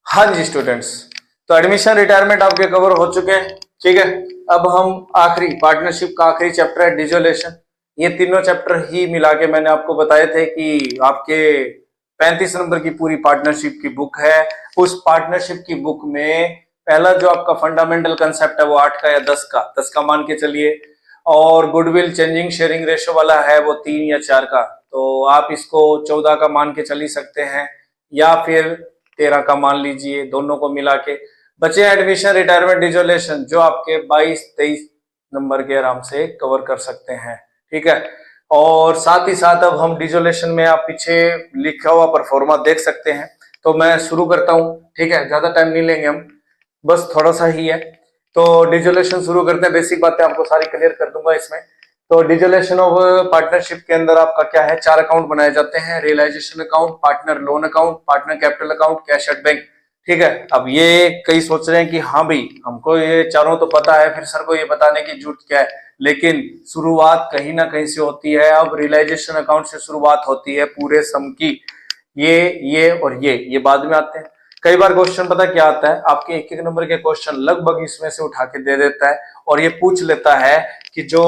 हाँ जी स्टूडेंट्स, तो admission retirement आपके कवर हो चुके हैं। ठीक है, अब हम आखिरी पार्टनरशिप का आखिरी चैप्टर है डिजोलेशन। ये तीनों चैप्टर ही मिला के मैंने आपको बताए थे कि आपके 35 नंबर की पूरी पार्टनरशिप की बुक है। उस पार्टनरशिप की बुक में पहला जो आपका फंडामेंटल कंसेप्ट है वो 8 का या 10 का मान के चलिए, और गुडविल चेंजिंग शेयरिंग रेशो वाला है वो 3 या 4 का। तो आप इसको 14 का मान के चल ही सकते हैं, या फिर 13 का मान लीजिए। दोनों को मिला के बचे एडमिशन रिटायरमेंट डिजोलेशन, जो आपके 22-23 नंबर के आराम से कवर कर सकते हैं। ठीक है, और साथ ही साथ अब हम डिजोलेशन में आप पीछे लिखा हुआ परफॉर्मा देख सकते हैं। तो मैं शुरू करता हूं। ठीक है, ज्यादा टाइम नहीं लेंगे हम, बस थोड़ा सा ही है। तो डिजोलेशन शुरू करते हैं। बेसिक बातें आपको सारी क्लियर कर दूंगा इसमें। तो डिजोलेशन ऑफ पार्टनरशिप के अंदर आपका क्या है, 4 अकाउंट बनाए जाते हैं: realisation account, partner loan account, partner capital account, cash at bank. ठीक है, अब ये कई सोच रहे हैं कि हाँ भाई हमको ये चारों तो पता है, फिर सर को ये बताने की जरूरत क्या है। लेकिन शुरुआत कहीं ना कहीं से होती है। अब रियलाइजेशन अकाउंट से शुरुआत होती है पूरे सम की। ये और ये बाद में आते हैं। कई बार क्वेश्चन पता क्या आता है, आपके एक एक नंबर के क्वेश्चन लगभग इसमें से उठा के दे देता है, और ये पूछ लेता है कि जो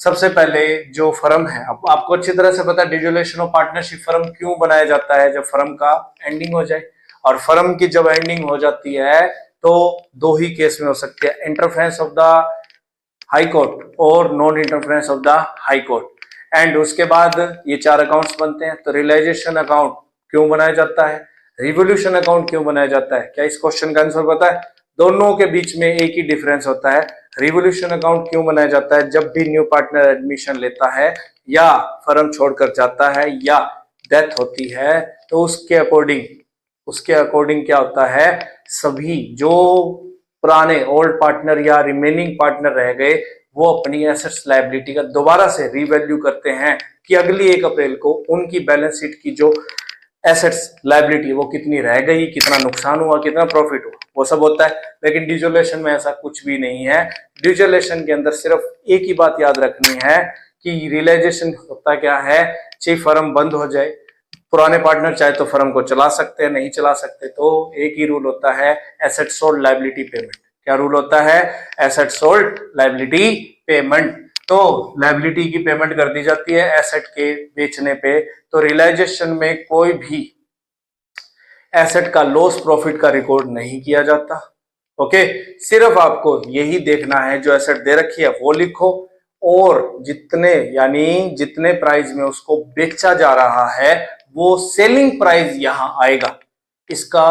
सबसे पहले जो फर्म है, आपको अच्छी तरह से पता है डिजोलेशन ऑफ पार्टनरशिप फर्म क्यों बनाया जाता है, जब फर्म का एंडिंग हो जाए। और फर्म की जब एंडिंग हो जाती है तो दो ही केस में हो सकते हैं: interference of the high court और non interference of the high court. And उसके बाद ये 4 अकाउंट्स बनते हैं। तो रियलाइजेशन अकाउंट क्यों बनाया जाता है, रिवोल्यूशन अकाउंट क्यों बनाया जाता है, क्या इस क्वेश्चन का आंसर पता है? दोनों के बीच में एक ही डिफरेंस होता है। रिवोल्यूशन अकाउंट क्यों बनाया जाता है, जब भी न्यू पार्टनर एडमिशन लेता है या फर्म छोड़कर जाता है या डेथ होती है, तो उसके अकॉर्डिंग क्या होता है, सभी जो पुराने ओल्ड पार्टनर या रिमेनिंग पार्टनर रह गए वो अपनी एसेट्स लायबिलिटी का दोबारा से रीवैल्यू करते हैं कि अगली 1 अप्रैल को उनकी बैलेंस शीट की जो एसेट्स लायबिलिटी वो कितनी रह गई, कितना नुकसान हुआ, कितना प्रॉफिट हुआ, वो सब होता है। लेकिन डिजोलेशन में ऐसा कुछ भी नहीं है। डिजोलेशन के अंदर सिर्फ एक ही बात याद रखनी है कि रियलाइजेशन होता क्या है, चाहे फर्म बंद हो जाए, पुराने पार्टनर चाहे तो फर्म को चला सकते हैं, नहीं चला सकते, तो एक ही रूल होता है, एसेट सोल्ड लायबिलिटी पेमेंट। क्या रूल होता है? Asset sold liability payment. तो लायबिलिटी की पेमेंट कर दी जाती है एसेट के बेचने पे। तो रियलाइजेशन में कोई भी एसेट का लॉस प्रॉफिट का रिकॉर्ड नहीं किया जाता। ओके, सिर्फ आपको यही देखना है जो एसेट दे रखी है वो लिखो, और जितने प्राइस में उसको बेचा जा रहा है वो सेलिंग प्राइस यहां आएगा। इसका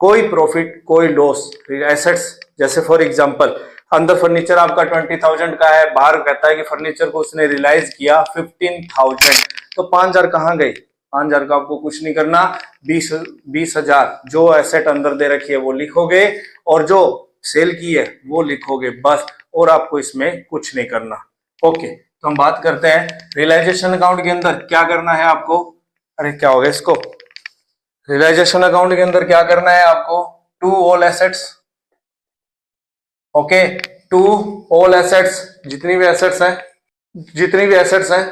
कोई प्रॉफिट कोई लॉस एसेट्स, जैसे फॉर एग्जांपल अंदर फर्नीचर आपका 20,000 का है, बाहर कहता है कि फर्नीचर को उसने रियलाइज किया 15,000, तो 5,000 कहां गए? 5,000 का आपको कुछ नहीं करना, 20,000 जो एसेट अंदर दे रखी है वो लिखोगे, और जो सेल की है वो लिखोगे, बस। और आपको इसमें कुछ नहीं करना। ओके, तो हम बात करते हैं रियलाइजेशन अकाउंट के अंदर क्या करना है आपको। अरे क्या हो गया इसको, रियलाइजेशन अकाउंट के अंदर क्या करना है आपको? To all assets. Okay, to all assets, जितनी भी एसेट्स हैं,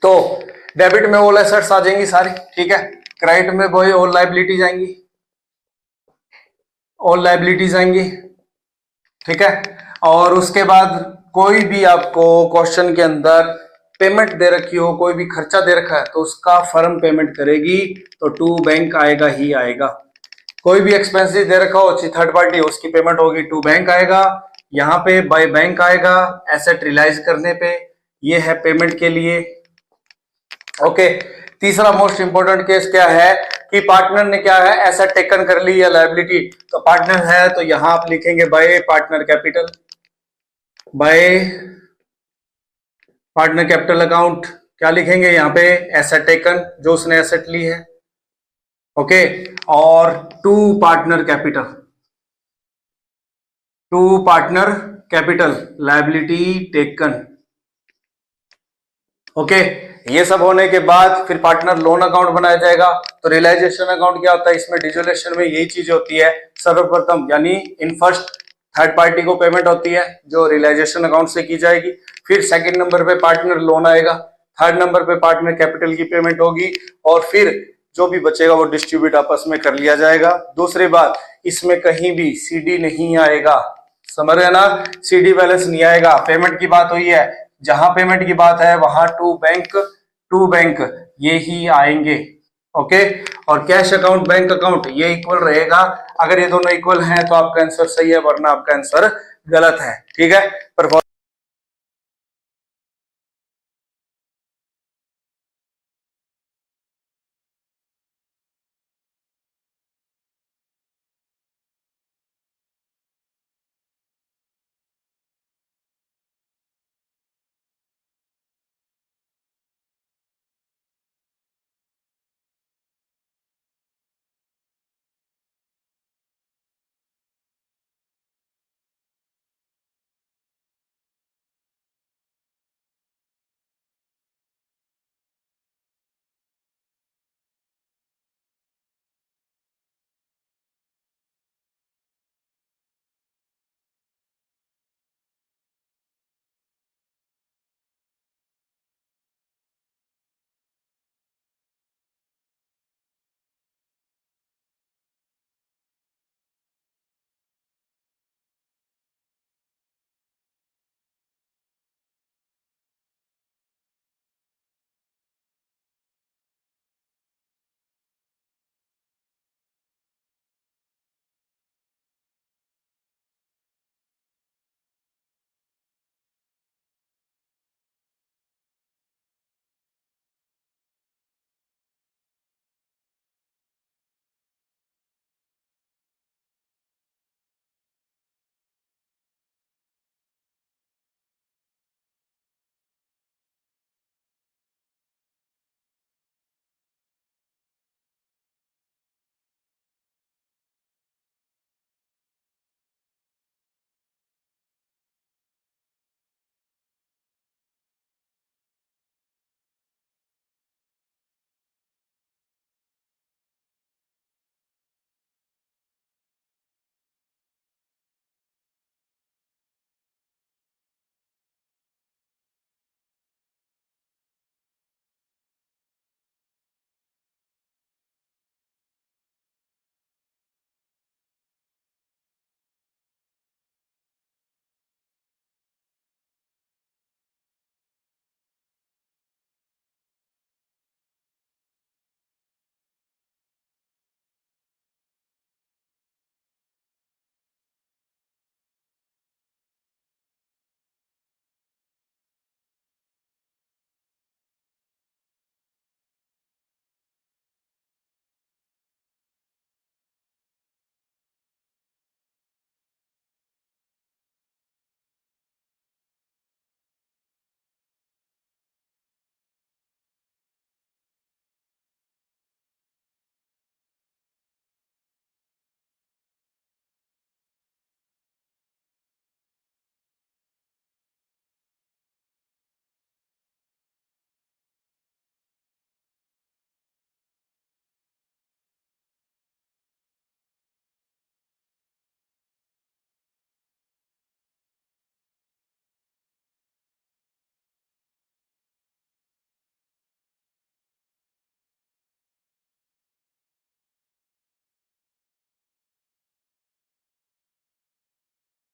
तो डेबिट में ऑल एसेट्स आ जाएंगी सारी। ठीक है, क्रेडिट में वही ऑल लायबिलिटीज आएंगी। ठीक है, और उसके बाद कोई भी आपको क्वेश्चन के अंदर पेमेंट दे रखी हो, कोई भी खर्चा दे रखा है, तो उसका फर्म पेमेंट करेगी, तो टू बैंक आएगा ही आएगा। कोई भी एक्सपेंसेस दे रखा हो थर्ड पार्टी, उसकी पेमेंट होगी टू बैंक आएगा। यहाँ पे बाय बैंक आएगा एसेट रियलाइज करने पे, ये है पेमेंट के लिए। ओके, तीसरा मोस्ट इंपोर्टेंट केस क्या है कि पार्टनर ने क्या है, एसेट टेकन कर ली या लायबिलिटी। तो पार्टनर है तो यहां आप लिखेंगे bye partner capital, bye partner capital account. क्या लिखेंगे यहाँ पे? एसेट टेकन, जो उसने एसेट ली है। ओके, और to partner capital liability taken. Okay, ये सब होने के बाद फिर पार्टनर लोन अकाउंट बनाया जाएगा। तो रियलाइजेशन अकाउंट क्या होता है, इसमें डिजोलेशन में यही चीज होती है। सर्वप्रथम यानी इन फर्स्ट थर्ड पार्टी को पेमेंट होती है जो रियलाइजेशन अकाउंट से की जाएगी। फिर सेकंड नंबर पे पार्टनर लोन आएगा, थर्ड नंबर पे पार्टनर कैपिटल की पेमेंट होगी, और फिर जो भी बचेगा वो डिस्ट्रीब्यूट आपस में कर लिया जाएगा। दूसरी बात, इसमें कहीं भी सीडी नहीं आएगा, समझ रहे ना, सीडी बैलेंस नहीं आएगा। पेमेंट की बात हुई है, जहां पेमेंट की बात है वहां टू बैंक ये ही आएंगे। ओके, और कैश अकाउंट बैंक अकाउंट ये इक्वल रहेगा। अगर ये दोनों इक्वल हैं तो आपका आंसर सही है, वरना आपका आंसर गलत है। ठीक है।